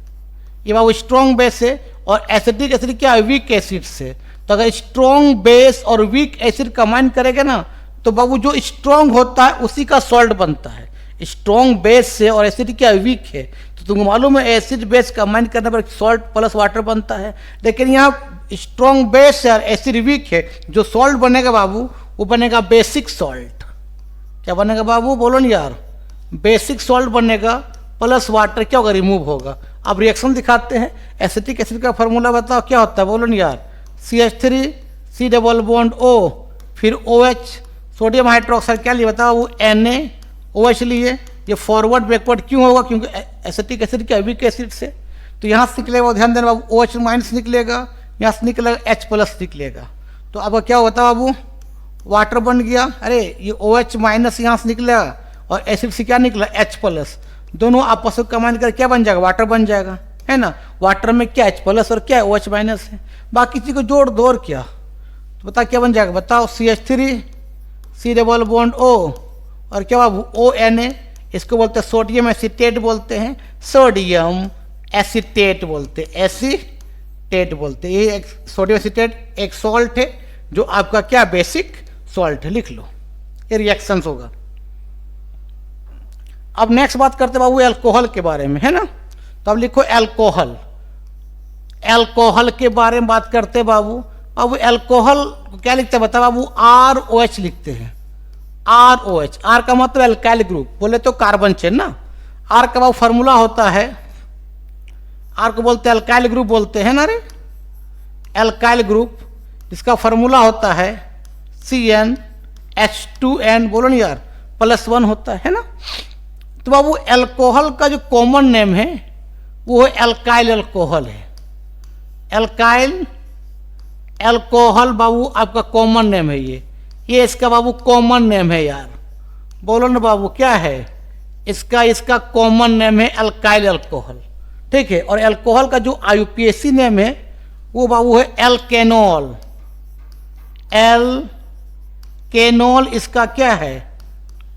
ये बाबू स्ट्रॉन्ग बेस है। और एसिटिक एसिड क्या है वीक एसिड से। तो अगर स्ट्रॉन्ग बेस और वीक एसिड कंबाइन करेंगे ना, तो बाबू जो स्ट्रॉन्ग होता है उसी का सॉल्ट बनता है। स्ट्रॉन्ग बेस से और एसिड क्या वीक है, तो तुमको मालूम है एसिड बेस कंबाइन करने पर सॉल्ट प्लस वाटर बनता है। लेकिन यहाँ स्ट्रॉन्ग बेस है और एसिड वीक है, जो सॉल्ट बनेगा बाबू वो बनेगा बेसिक सॉल्ट। क्या बनेगा बाबू बोलो नहीं यार, बेसिक सॉल्ट बनेगा, प्लस वाटर क्या होगा रिमूव होगा। अब रिएक्शन दिखाते हैं। एसिटिक एसिड का फार्मूला बताओ क्या होता है बोलो नहीं यार, CH3 C double bond O, फिर OH, सोडियम हाइड्रोक्साइड क्या लिए बताओ वो NaOH लिए। ये फॉरवर्ड बैकवर्ड क्यों होगा, क्योंकि एसिटिक एसिड क्या वीक एसिड से। तो यहाँ से निकलेगा, ध्यान देना बाबू, OH- निकलेगा, यहाँ से निकलेगा H+ निकलेगा। तो अब क्या होता है बाबू, वाटर बन गया। अरे ये OH- यहाँ से निकलेगा और एसिड से क्या निकला H+, दोनों आपस में कंबाइन कर क्या बन जाएगा, वाटर बन जाएगा, है ना। वाटर में क्या H+ और क्या OH- है, बाकी चीज़ को जोड़ दो और क्या। तो बता क्या बन जाएगा बताओ, CH3 C double bond O और क्या बाबू ONA, इसको बोलते हैं सोडियम एसीटेट बोलते हैं, सोडियम एसीटेट बोलते हैं, एसीटेट बोलते हैं। ये सोडियम एसीटेट एक सॉल्ट है जो आपका क्या बेसिक सॉल्ट है, लिख लो। ये रिएक्शंस होगा। अब नेक्स्ट बात करते बाबू अल्कोहल के बारे में, है ना। तो अब लिखो अल्कोहल। अल्कोहल के बारे में बात करते बाबू। अब अल्कोहल क्या लिखते हैं बता बाबू, ROH लिखते हैं, ROH। R का मतलब अल्काइल ग्रुप, बोले तो कार्बन चेन ना। R का बाबू फार्मूला होता है, आर को बोलते हैं अल्काइल ग्रुप बोलते हैं ना रे, एल्काइल ग्रुप, इसका फॉर्मूला होता है CnH2n, बोलो ना यार, +1 होता है ना। तो बाबू एल्कोहल का जो कॉमन नेम है वो एल्काइल अल्कोहल है। एल्काइल अल्कोहल बाबू आपका कॉमन नेम है, ये इसका बाबू कॉमन नेम है यार, बोलो ना बाबू क्या है इसका कॉमन नेम है एल्काइल अल्कोहल, ठीक है। और अल्कोहल का जो IUPAC नेम है वो बाबू है एल्केनॉल। एल्केनॉल इसका क्या है,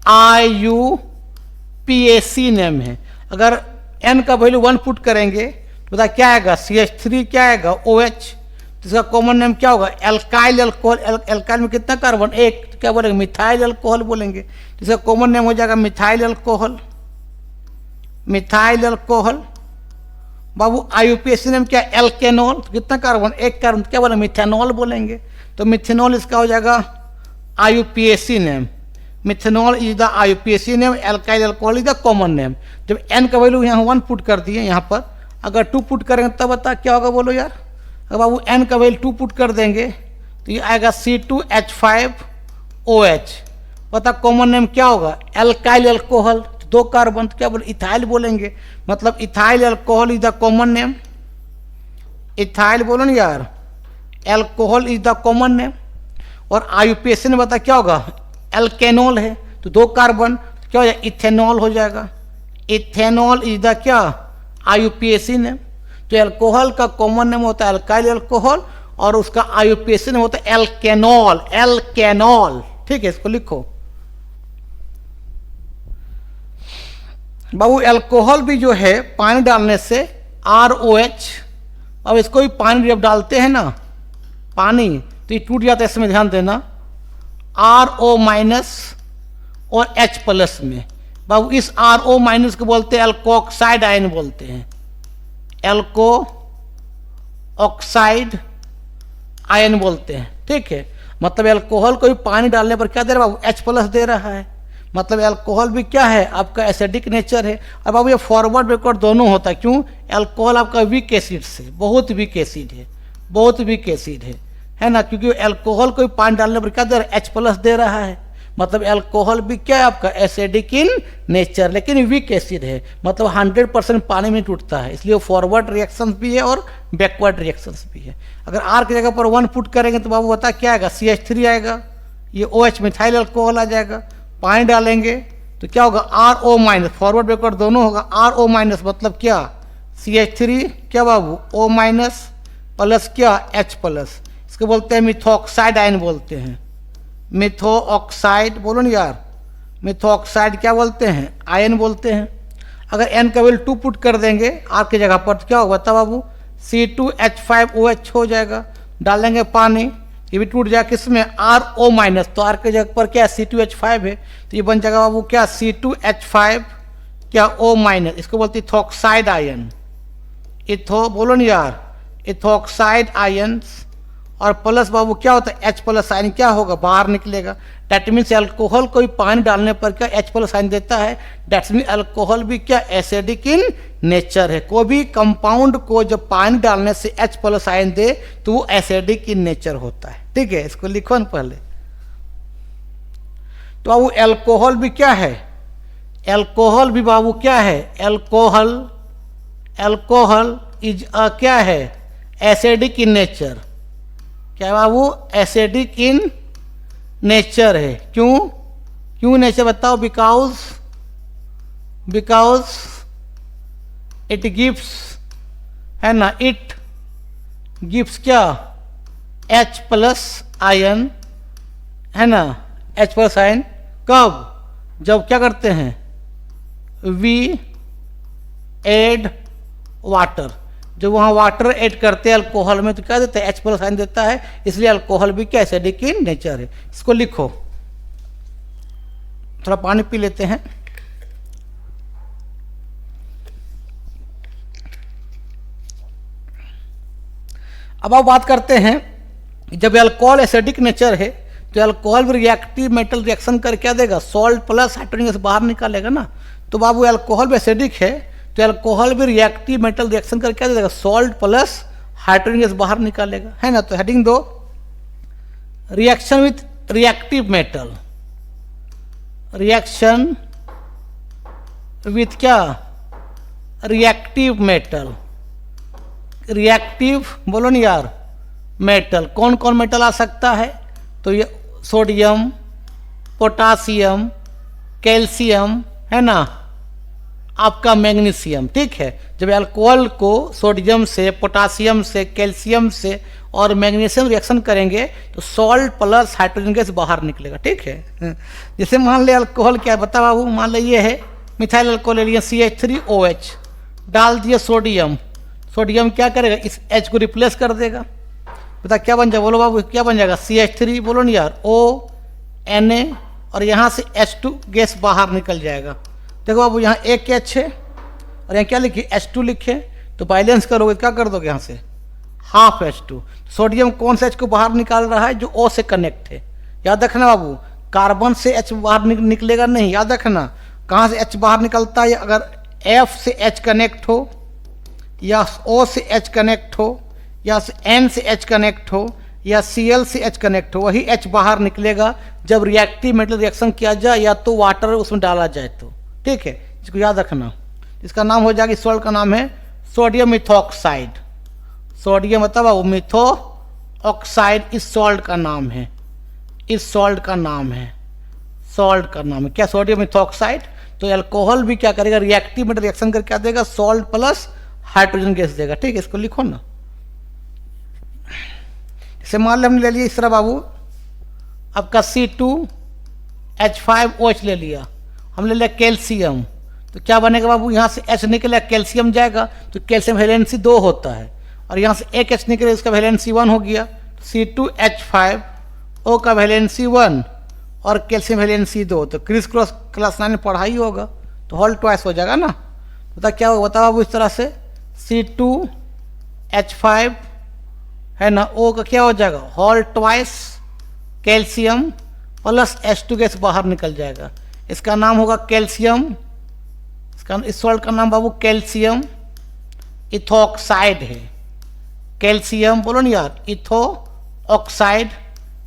IUPAC नेम है। अगर N का वैल्यू 1 पुट करेंगे तो बता क्या आएगा, CH3 क्या आएगा, OH। तो इसका कॉमन नेम क्या होगा, एल्काइल अल्कोहल। एल्काइल में कितना कार्बन, एक, तो क्या बोलेंगे, मिथाइल अल्कोहल बोलेंगे। तो इसका कॉमन नेम हो जाएगा मिथाइल अल्कोहल। मिथाइल अल्कोहल बाबू IUPAC नेम क्या, एल्केनॉल, तो कितना कार्बन, एक कार्बन, तो क्या बोलेंगे, मिथेनॉल बोलेंगे। तो मिथेनॉल इसका हो जाएगा IUPAC name. Methanol is the IUPAC name, alkyl alcohol is the common name. जब N का वैल्यू यहाँ 1 पुट कर दिए, यहाँ पर अगर 2 पुट करेंगे तब बता क्या होगा, बोलो यार। अगर बाबू N का वैल्यू 2 पुट कर देंगे तो ये आएगा C2H5OH। पता कॉमन नेम क्या होगा, एल्काइल अल्कोहल, 2 कार्बन, तो क्या बोले, इथाइल बोलेंगे। मतलब ethyl alcohol is the common name. Ethyl बोलो ना यार, alcohol is the common name. और IUPAC ने बता क्या होगा, एल्केनॉल है, तो 2 कार्बन, तो क्या हो जाएगा, इथेनॉल हो जाएगा। इथेनॉल इज द क्या, IUPAC नेम। तो अल्कोहल का कॉमन नेम होता है अल्काइल अल्कोहल और उसका IUPAC नेम होता है एल्केनॉल। एल्केनॉल, ठीक है, इसको लिखो बाबू। अल्कोहल भी जो है पानी डालने से ROH, अब इसको भी पानी जब डालते हैं ना पानी तो ये टूट जाता है, इसमें ध्यान देना, RO- और H+ में। बाबू इस RO- को बोलते हैं अल्कोक्साइड आयन बोलते हैं, एल्को ऑक्साइड आयन बोलते हैं, ठीक है। मतलब अल्कोहल को भी पानी डालने पर क्या दे रहा है बाबू, H+ दे रहा है। मतलब अल्कोहल भी क्या है आपका एसिडिक नेचर है। अब बाबू ये फॉरवर्ड बैकवर्ड दोनों होता है, क्यों, अल्कोहल आपका वीक एसिड से, बहुत वीक एसिड है, बहुत वीक एसिड है ना, क्योंकि अल्कोहल को भी पानी डालने पर क्या दे रहा है, H+ दे रहा है। मतलब अल्कोहल भी क्या है आपका एसिडिक इन नेचर, लेकिन वीक एसिड है। मतलब 100% पानी में टूटता है, इसलिए फॉरवर्ड रिएक्शंस भी है और बैकवर्ड रिएक्शंस भी है। अगर R की जगह पर 1 पुट करेंगे तो बाबू बता क्या आएगा, CH3 आएगा, ये OH मिथाइल अल्कोहल आ जाएगा। पानी डालेंगे तो क्या होगा, RO-, फॉरवर्ड बैकवर्ड दोनों होगा। RO- मतलब क्या, CH3 क्या बाबू, O- प्लस क्या, H+। इसको बोलते हैं मिथॉक्साइड आयन बोलते हैं, मिथोऑक्साइड, बोलो ना यार, मिथोऑक्साइड क्या बोलते हैं, आयन बोलते हैं। अगर N का वैल्यू 2 पुट कर देंगे R की जगह पर तो क्या होगा बता बाबू, C2H5OH हो जाएगा। डालेंगे पानी, ये भी टूट जाएगा, किसमें, RO-, तो R की जगह पर क्या C2H5 है, तो ये बन जाएगा बाबू क्या, C2H5 क्या O-। इसको बोलते हैं इथोक्साइड आयन। इथो बोलो ना यार, इथोक्साइड आयन। और प्लस बाबू क्या होता है, H+ आयन क्या होगा, बाहर निकलेगा। डैट मीन्स अल्कोहल को भी पानी डालने पर क्या H+ आयन देता है। डैट मीन्स अल्कोहल भी क्या एसिडिक इन नेचर है। कोई भी कंपाउंड को जब पानी डालने से H+ आयन दे तो वो एसिडिक इन नेचर होता है, ठीक है, इसको लिखो ना पहले। तो बाबू अल्कोहल भी क्या है, अल्कोहल भी बाबू क्या है, अल्कोहल इज क्या है, एसिडिक इन नेचर। क्या बाबू, एसिडिक इन नेचर है। क्यों नेचर बताओ, बिकॉज इट गिव्स, है ना, इट गिव्स क्या, H+ आयन, है ना, H+ आयन कब, जब क्या करते हैं, वी एड वाटर, जब वहाँ वाटर ऐड करते हैं अल्कोहल में तो क्या देता है, H+ आयन देता है। इसलिए अल्कोहल भी क्या एसिडिक इन नेचर है। इसको लिखो, थोड़ा पानी पी लेते हैं। अब आप बात करते हैं, जब अल्कोहल एसिडिक नेचर है तो अल्कोहल भी रिएक्टिव मेटल रिएक्शन कर क्या देगा, सॉल्ट प्लस हाइड्रोजन गैस बाहर निकालेगा ना। तो बाबू अल्कोहल भी एसिडिक है तो अल्कोहल भी रिएक्टिव मेटल रिएक्शन करके क्या दे देगा, सॉल्ट प्लस हाइड्रोजन गैस बाहर निकालेगा, है ना। तो हेडिंग दो, reaction with reactive metal, reaction with क्या, रिएक्टिव मेटल, रिएक्टिव बोलो नहीं यार, मेटल। कौन कौन मेटल आ सकता है, तो ये सोडियम, पोटासियम, कैल्शियम, है ना, आपका मैग्नीशियम, ठीक है। जब अल्कोहल को सोडियम से, पोटासियम से, कैल्शियम से और मैग्नीशियम रिएक्शन करेंगे तो सॉल्ट प्लस हाइड्रोजन गैस बाहर निकलेगा, ठीक है। जैसे मान ले अल्कोहल क्या है बता बाबू, मान ले ये है मिथाइल अल्कोहल ले लिया CH3OH, डाल दिया सोडियम, सोडियम क्या करेगा, इस H को रिप्लेस कर देगा, बता क्या बन जाएगा, बोलो बाबू क्या बन जाएगा, CH3, बोलो नहीं यार, ONA, और यहाँ से H2 गैस बाहर निकल जाएगा। देखो बाबू यहाँ एक H है और यहाँ क्या लिखे, H2 लिखे, तो बैलेंस करोगे क्या कर दोगे, यहाँ से हाफ H2। सोडियम कौन से H को बाहर निकाल रहा है, जो O से कनेक्ट है, याद रखना बाबू, कार्बन से H बाहर निकलेगा नहीं, याद रखना। कहाँ से H बाहर निकलता है, अगर F से H कनेक्ट हो, या O से H कनेक्ट हो, या N से H कनेक्ट हो, या Cl से H कनेक्ट हो, वही H बाहर निकलेगा जब रिएक्टिव मेटल रिएक्शन किया जाए या तो वाटर उसमें डाला जाए तो, ठीक है। इसको याद रखना, इसका नाम हो जाएगा, इस सॉल्ट का नाम है सोडियम मिथॉक्साइड। सोडियम मतलब मिथो ऑक्साइड इस सॉल्ट का नाम है, इस सॉल्ट का नाम है, सॉल्ट का नाम है क्या, सोडियम मिथॉक्साइड। तो अल्कोहल भी क्या करेगा, रिएक्टिव मेटल रिएक्शन करके क्या देगा, सॉल्ट प्लस हाइड्रोजन गैस देगा, ठीक है। इसको लिखो ना, जैसे मान लो हमने ले लिया इस तरह बाबू, आपका C2H5OH ले लिया, हम ले लिया कैल्शियम, तो क्या बनेगा बाबू, यहाँ से H निकलेगा, कैल्शियम जाएगा, तो कैल्शियम वैलेंसी 2 होता है, और यहाँ से एक H निकले, इसका वैलेंसी 1 हो गया, C2H5O का वैलेंसी 1 और कैल्शियम वैलेंसी 2, तो क्रिस क्रॉस क्लास 9 में पढ़ा ही होगा, तो होल ट्वाइस हो जाएगा ना। बता क्या होगा, बताओ बाबू, इस तरह से C2H5 है ना, O का क्या हो जाएगा, whole twice calcium plus H2 gas बाहर निकल जाएगा, इसका नाम होगा कैल्शियम, इसका इस सॉल्ट का नाम बाबू कैल्शियम इथोक्साइड है, कैल्शियम बोलो नहीं यार, इथो ऑक्साइड,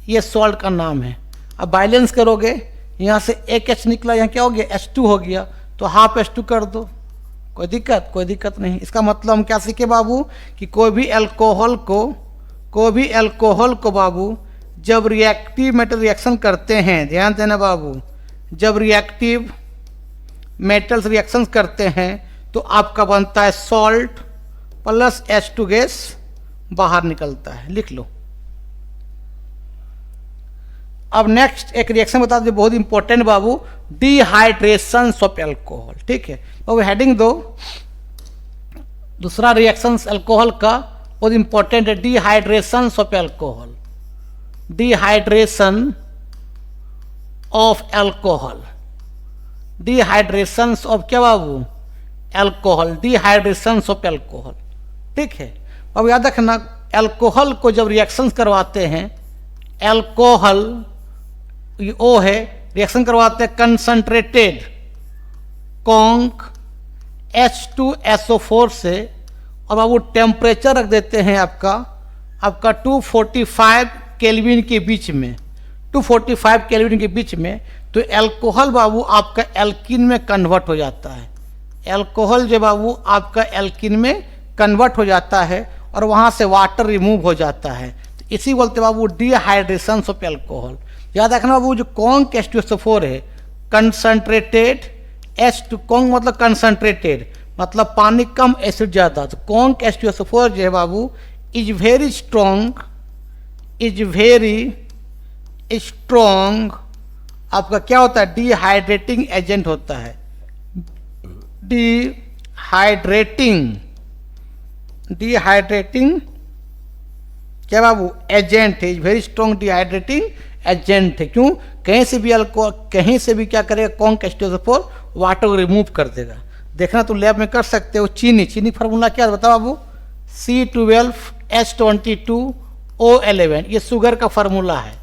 ये सॉल्ट का नाम है। अब बैलेंस करोगे, यहाँ से एक H निकला, यहाँ क्या हो गया, H2 हो गया, तो हाफ H2 कर दो, कोई दिक्कत, कोई दिक्कत नहीं। इसका मतलब हम क्या सीखे बाबू, कि कोई भी अल्कोहल को बाबू जब रिएक्टिव मेटल रिएक्शन करते हैं, ध्यान देना बाबू, जब रिएक्टिव मेटल्स रिएक्शन करते हैं तो आपका बनता है सॉल्ट प्लस H2 गैस बाहर निकलता है, लिख लो। अब नेक्स्ट एक रिएक्शन बता दो बहुत important Babu, dehydration of alcohol, ठीक है बाबू, हेडिंग दो, दूसरा रिएक्शन अल्कोहल का बहुत इंपॉर्टेंट है, dehydration of alcohol, dehydration of alcohol, dehydration of क्या बाबू, अल्कोहल, डिहाइड्रेशन ऑफ अल्कोहल, ठीक है। अब याद रखना, अल्कोहल को जब रिएक्शन करवाते हैं, अल्कोहल ओ है, रिएक्शन करवाते हैं कंसंट्रेटेड कॉन्क H2SO4 से, और बाबू टेम्परेचर रख देते हैं आपका 245 केल्विन के बीच में, 245 केल्विन के बीच में, तो अल्कोहल बाबू आपका एल्कीन में कन्वर्ट हो जाता है, अल्कोहल जो बाबू आपका एल्कीन में कन्वर्ट हो जाता है और वहाँ से वाटर रिमूव हो जाता है, तो इसी बोलते बाबू डिहाइड्रेशन ऑफ अल्कोहल। याद रखना बाबू, जो कॉन्क H2SO4 है, कंसंट्रेटेड H2, कॉन्क मतलब कंसंट्रेटेड मतलब पानी कम एसिड ज़्यादा, तो कॉन्क H2SO4 जो है बाबू इज वेरी स्ट्रॉन्ग, आपका क्या होता है, डिहाइड्रेटिंग एजेंट होता है, डिहाइड्रेटिंग क्या बाबू एजेंट है, वेरी स्ट्रॉन्ग डिहाइड्रेटिंग एजेंट है। क्यों, कहीं से भी अल्कोहल, कहीं से भी क्या करेगा, कॉन्क H2SO4 वाटर को रिमूव कर देगा। देखना तो लैब में कर सकते हो। चीनी फार्मूला क्या बता बाबू, C12H22O11, ये शुगर का फार्मूला है।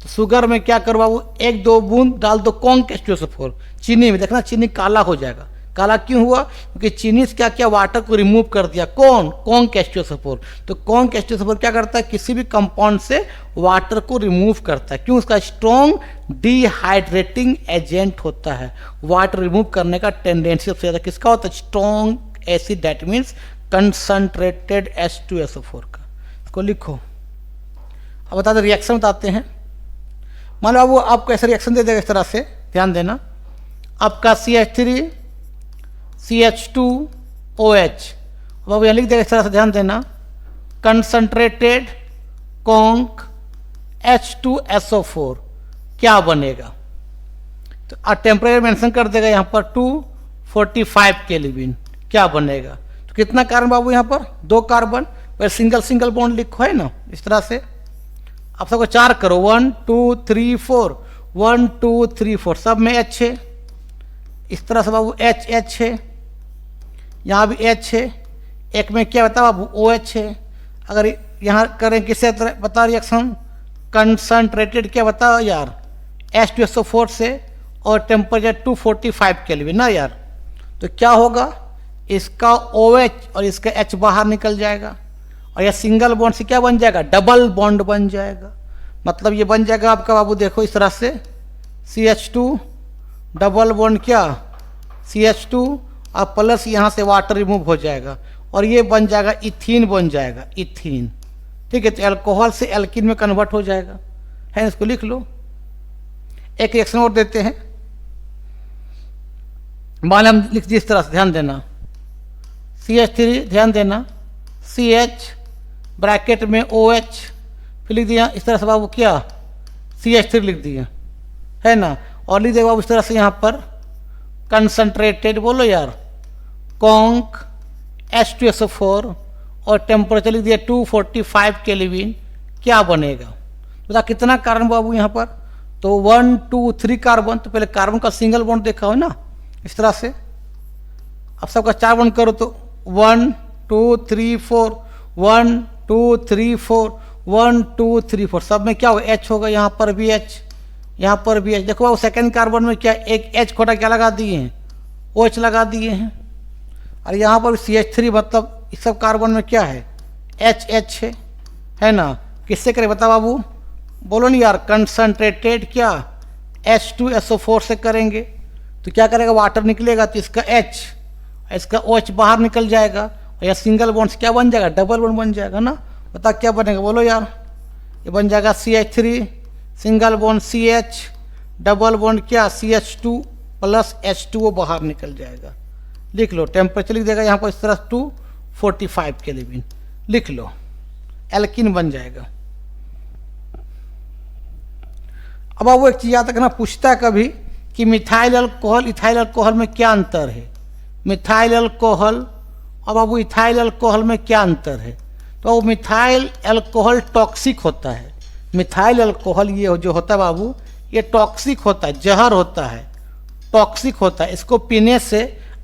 तो शुगर में क्या करो बाबू, 1-2 बूंद डाल दो कॉन्क H2SO4 चीनी में, देखना चीनी काला हो जाएगा, काला क्यों हुआ? क्योंकि चीनी क्या किया, वाटर को रिमूव कर दिया। कौन? Conc H2SO4। तो कॉन्क H2SO4 क्या करता है, किसी भी कंपाउंड से वाटर को रिमूव करता है। क्यों? उसका स्ट्रॉन्ग डिहाइड्रेटिंग एजेंट होता है, वाटर रिमूव करने का टेंडेंसी सबसे ज़्यादा किसका होता है? Strong acid, that means concentrated H2SO4 का। इसको लिखो। अब बता दो रिएक्शन बताते हैं। मान लो वो आपको ऐसा रिएक्शन दे देगा इस तरह से, ध्यान देना। आपका CH3 CH2OH, अब यहाँ लिख देगा इस तरह से, ध्यान देना, कंसंट्रेटेड कॉन्क H2SO4 क्या बनेगा? तो टेम्परेचर मेंशन कर देगा यहाँ पर 245 केल्विन। क्या बनेगा? तो कितना कार्बन बाबू यहाँ पर? 2 कार्बन। पर सिंगल सिंगल बॉन्ड लिखो, है ना, इस तरह से। आप सबको 4 करो, 1 2 3 4, 1 2 3 4, सब में H है। इस तरह से बाबू H है, यहाँ भी H है। एक में क्या बता बाबू? OH है। अगर यहाँ करें किससे बता रिएक्शन? कंसंट्रेटेड क्या बताओ यार? H2SO4 से, और टेम्परेचर 245 केल्विन ना यार। तो क्या होगा? इसका OH और इसका H बाहर निकल जाएगा, और यह सिंगल बॉन्ड से क्या बन जाएगा? डबल बॉन्ड बन जाएगा। मतलब ये बन जाएगा आपका बाबू, देखो इस तरह से, CH2 डबल बॉन्ड क्या? CH2 और प्लस यहाँ से वाटर रिमूव हो जाएगा, और ये बन जाएगा इथीन, बन जाएगा इथीन। ठीक है, तो अल्कोहल से एल्किन में कन्वर्ट हो जाएगा, है। इसको लिख लो। एक रिएक्शन और देते हैं। मान हम लिख दिए इस तरह से, ध्यान देना, CH3, ध्यान देना, CH ब्रैकेट में OH, फिर लिख दिया इस तरह से बाबू क्या? CH3 लिख दिया, है ना। और लिख दिया बाबू इस तरह से यहाँ पर कंसंट्रेटेड, बोलो यार, कॉन्क H2SO4, और टेम्परेचर लिख दिया 245 केल्विन। क्या बनेगा? बता कितना कार्बन बाबू यहाँ पर? तो 1 2 3 कार्बन। तो पहले कार्बन का सिंगल बॉन्ड देखा हो ना, इस तरह से। अब सबका 4 बॉन्ड करो, तो 1 2 3 4, 1 2 3 4, 1 2 3 4, सब में क्या होगा? H होगा। यहाँ पर भी H, यहाँ पर भी H। देखो बाबू सेकेंड कार्बन में क्या, एक H खोटा क्या लगा दिए हैं? OH लगा दिए हैं। और यहाँ पर CH3, मतलब इस सब कार्बन में क्या है? H है ना। किससे करें बता बाबू? बोलो नहीं यार, कंसंट्रेटेड क्या? H2SO4 से करेंगे। तो क्या करेगा? वाटर निकलेगा, तो इसका H, इसका OH बाहर निकल जाएगा, और यह सिंगल बॉन्ड से क्या बन जाएगा? डबल बॉन्ड बन जाएगा ना। बता क्या बनेगा? बोलो यार। ये बन जाएगा CH3 single bond CH, double bond क्या? CH2 प्लस H2O बाहर निकल जाएगा। लिख लो। टेम्परेचर लिख देगा यहाँ पर इस तरह 245 केल्विन। लिख लो, एल्किन बन जाएगा। अब वो एक चीज़ याद रखना, पूछता है कभी कि मिथाइल अल्कोहल इथाइल अल्कोहल में क्या अंतर है? मिथाइल अल्कोहल और बाबू इथाइल अल्कोहल में क्या अंतर है? तो मिथाइल अल्कोहल टॉक्सिक होता है। मिथाइल अल्कोहल ये जो होता है बाबू, ये टॉक्सिक होता है, जहर होता है, टॉक्सिक होता है। इसको पीने से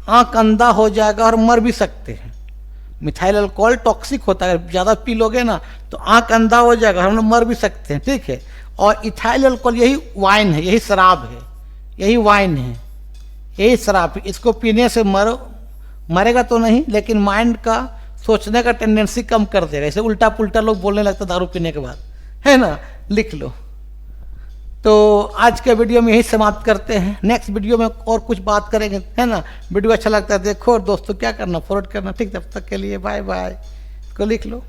आँख अंधा हो जाएगा और मर भी सकते हैं। मिथाइल अल्कोहल टॉक्सिक होता है, अगर ज़्यादा पी लोगे ना तो आँख अंधा हो जाएगा, हम लोग मर भी सकते हैं। ठीक है। और इथाइल अल्कोहल यही वाइन है, यही शराब है, यही वाइन है, यही शराब है। इसको पीने से मरेगा तो नहीं, लेकिन माइंड का सोचने का टेंडेंसी कम कर देगा। इसे उल्टा पुल्टा लोग बोलने लगता दारू पीने के बाद, है ना। लिख लो। तो आज के वीडियो में यही समाप्त करते हैं। नेक्स्ट वीडियो में और कुछ बात करेंगे, है ना। वीडियो अच्छा लगता है देखो, और दोस्तों क्या करना, फॉरवर्ड करना। ठीक, तब तक के लिए बाय बाय। इसको लिख लो।